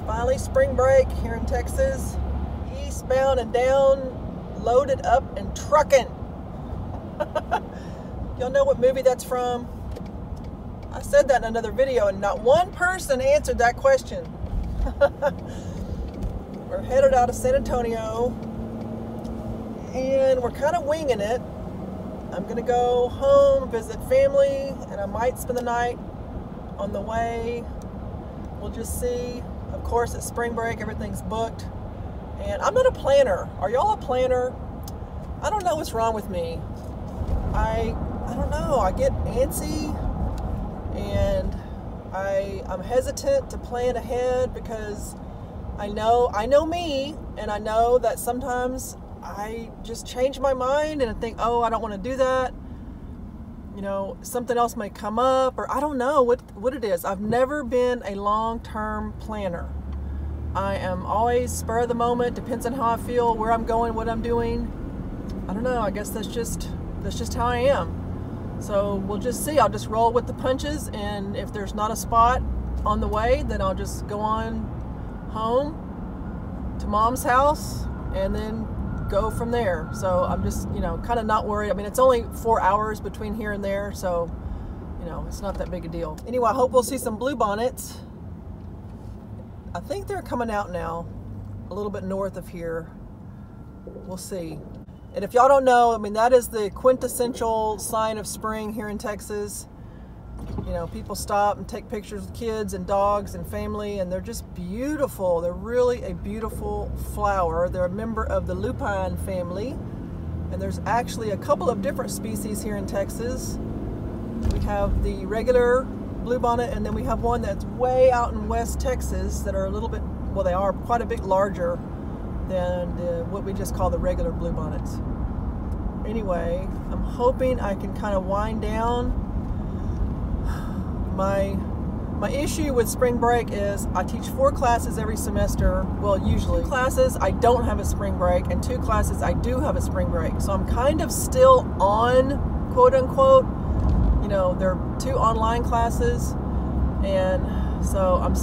Finally spring break here in Texas. Eastbound and down, loaded up and trucking. Y'all know what movie that's from? I said that in another video and not one person answered that question. We're headed out of San Antonio and we're kind of winging it. I'm gonna go home, visit family, and I might spend the night on the way. We'll just see. Of course, it's spring break, everything's booked. And I'm not a planner. Are y'all a planner? I don't know what's wrong with me. I don't know. I get antsy and I'm hesitant to plan ahead because I know me, and I know that sometimes I just change my mind and I think, oh, I don't want to do that. You know, something else may come up, or I don't know what it is. I've never been a long-term planner. I am always spur of the moment, depends on how I feel, where I'm going, what I'm doing. I don't know, I guess that's just how I am. So we'll just see. I'll just roll with the punches, and if there's not a spot on the way, then I'll just go on home to mom's house and then go from there. So I'm just, kind of not worried. I mean, it's only 4 hours between here and there, so, it's not that big a deal. Anyway, I hope we'll see some bluebonnets. I think they're coming out now, a little bit north of here. We'll see. And if y'all don't know, I mean, that is the quintessential sign of spring here in Texas. People stop and take pictures of kids and dogs and family, and they're just beautiful. They're really a beautiful flower. They're a member of the lupine family, and there's actually a couple of different species here in Texas. We have the regular bluebonnet, and then we have one that's way out in West Texas that are a little bit, well, they are quite a bit larger than what we just call the regular bluebonnets. Anyway, I'm hoping I can kind of wind down. My issue with spring break is I teach 4 classes every semester. Well, usually 2 classes I don't have a spring break, and 2 classes I do have a spring break. So I'm kind of still on, quote unquote. There are 2 online classes, and so I'm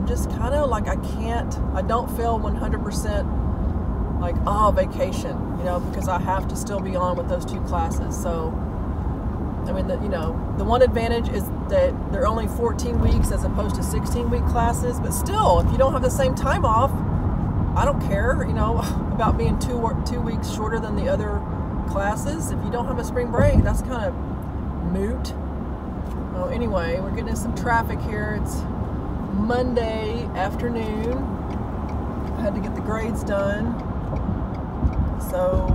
just kind of like I don't feel 100% like, vacation, because I have to still be on with those 2 classes. So I mean, the one advantage is that they're only 14 weeks as opposed to 16-week classes, but still, if you don't have the same time off, I don't care, about being 2 weeks shorter than the other classes. If you don't have a spring break, that's kind of moot. Oh, anyway, we're getting in some traffic here. It's Monday afternoon. I had to get the grades done, so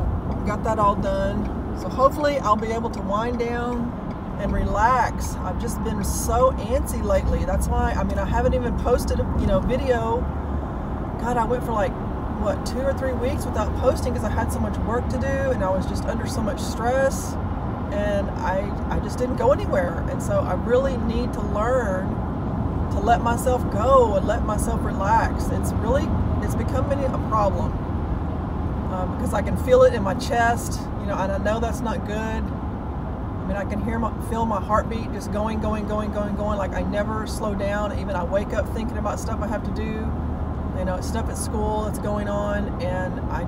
got that all done. So hopefully I'll be able to wind down and relax. I've just been so antsy lately. That's why, I haven't even posted a video. God, I went for like, 2 or 3 weeks without posting because I had so much work to do and I was just under so much stress, and I just didn't go anywhere. And so I really need to learn to let myself go and let myself relax. It's becoming a problem because I can feel it in my chest. And I know that's not good. I can feel my heartbeat just going, like I never slow down. Even I wake up thinking about stuff I have to do, stuff at school that's going on, and I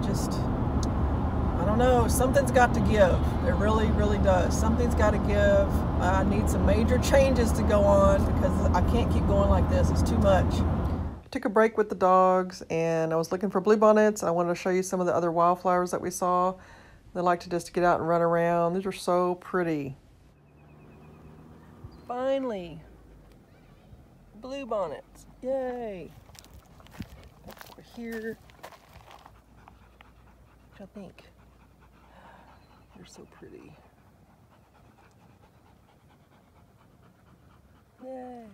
don't know, something's got to give. It really, really does. Something's got to give. I need some major changes to go on because I can't keep going like this. It's too much. Took a break with the dogs, and I was looking for bluebonnets. I wanted to show you some of the other wildflowers that we saw. They like to just get out and run around. These are so pretty. Finally, bluebonnets. Yay. We're here. What do I think? They're so pretty. Yay.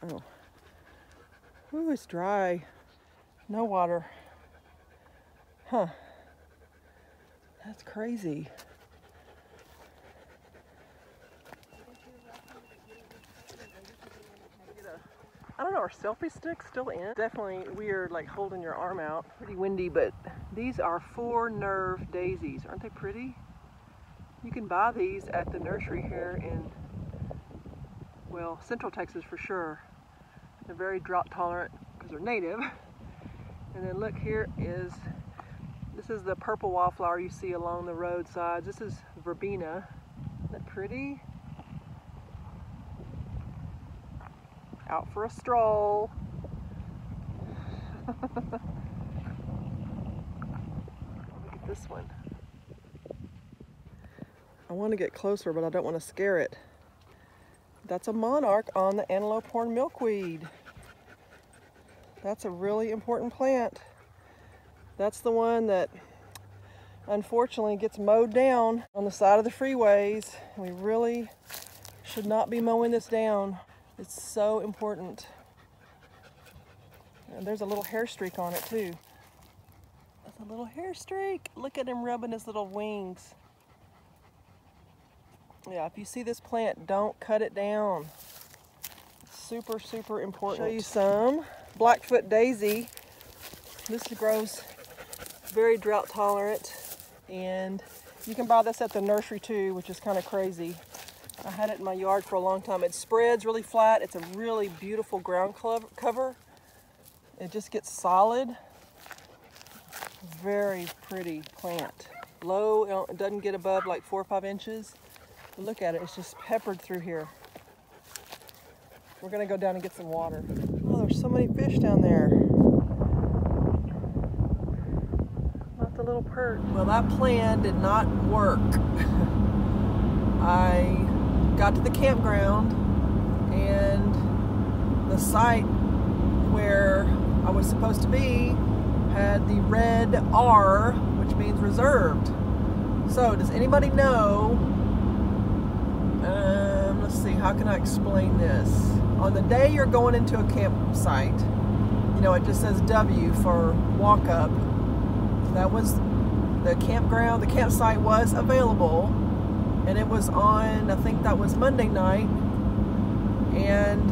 Oh. Ooh, it's dry. No water. Huh. That's crazy. I don't know, are selfie sticks still in? Definitely weird, like holding your arm out. Pretty windy, but these are 4-nerve daisies. Aren't they pretty? You can buy these at the nursery here in, well, Central Texas for sure. They're very drought tolerant because they're native. And then look, here is, this is the purple wildflower you see along the roadsides. This is verbena. Isn't that pretty? Out for a stroll. Look at this one. I want to get closer, but I don't want to scare it. That's a monarch on the antelope horn milkweed. That's a really important plant. That's the one that unfortunately gets mowed down on the side of the freeways. We really should not be mowing this down. It's so important. And there's a little hair streak on it too. That's a little hair streak. Look at him rubbing his little wings. Yeah, if you see this plant, don't cut it down. Super, super important. Show you some Blackfoot daisy. This grows very drought tolerant, and you can buy this at the nursery too, which is kind of crazy. I had it in my yard for a long time. It spreads really flat. It's a really beautiful ground cover. It just gets solid. Very pretty plant. Low, it doesn't get above like 4 or 5 inches. But look at it, it's just peppered through here. We're gonna go down and get some water. Oh, there's so many fish down there. Not the little perch. Well, that plan did not work. I got to the campground, and the site where I was supposed to be had the red R, which means reserved. So does anybody know, let's see, how can I explain this? On the day you're going into a campsite, you know, it just says W for walk up. That was the campground. The campsite was available, and it was on, I think that was Monday night, and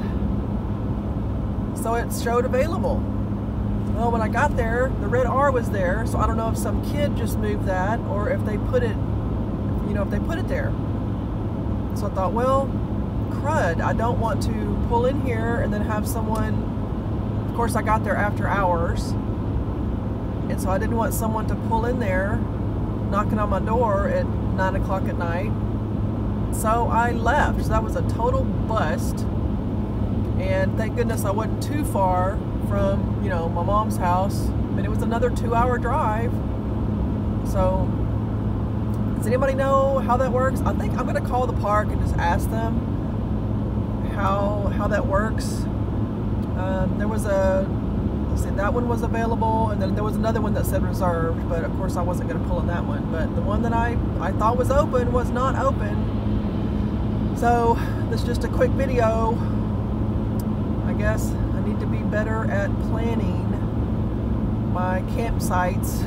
so it showed available. Well, when I got there, the red R was there, so I don't know if some kid just moved that or if they put it, you know, if they put it there. So I thought, well, crud, I don't want to pull in here and then have someone, of course I got there after hours, and so I didn't want someone to pull in there knocking on my door at 9 o'clock at night. So I left. So that was a total bust, and thank goodness I wasn't too far from, you know, my mom's house, but it was another 2-hour drive. So does anybody know how that works? I think I'm gonna call the park and just ask them how that works. There was a, let's see, that one was available, and then there was another one that said reserved, but of course I wasn't gonna pull in that one. But the one that I thought was open was not open. So this is just a quick video. I guess I need to be better at planning my campsites.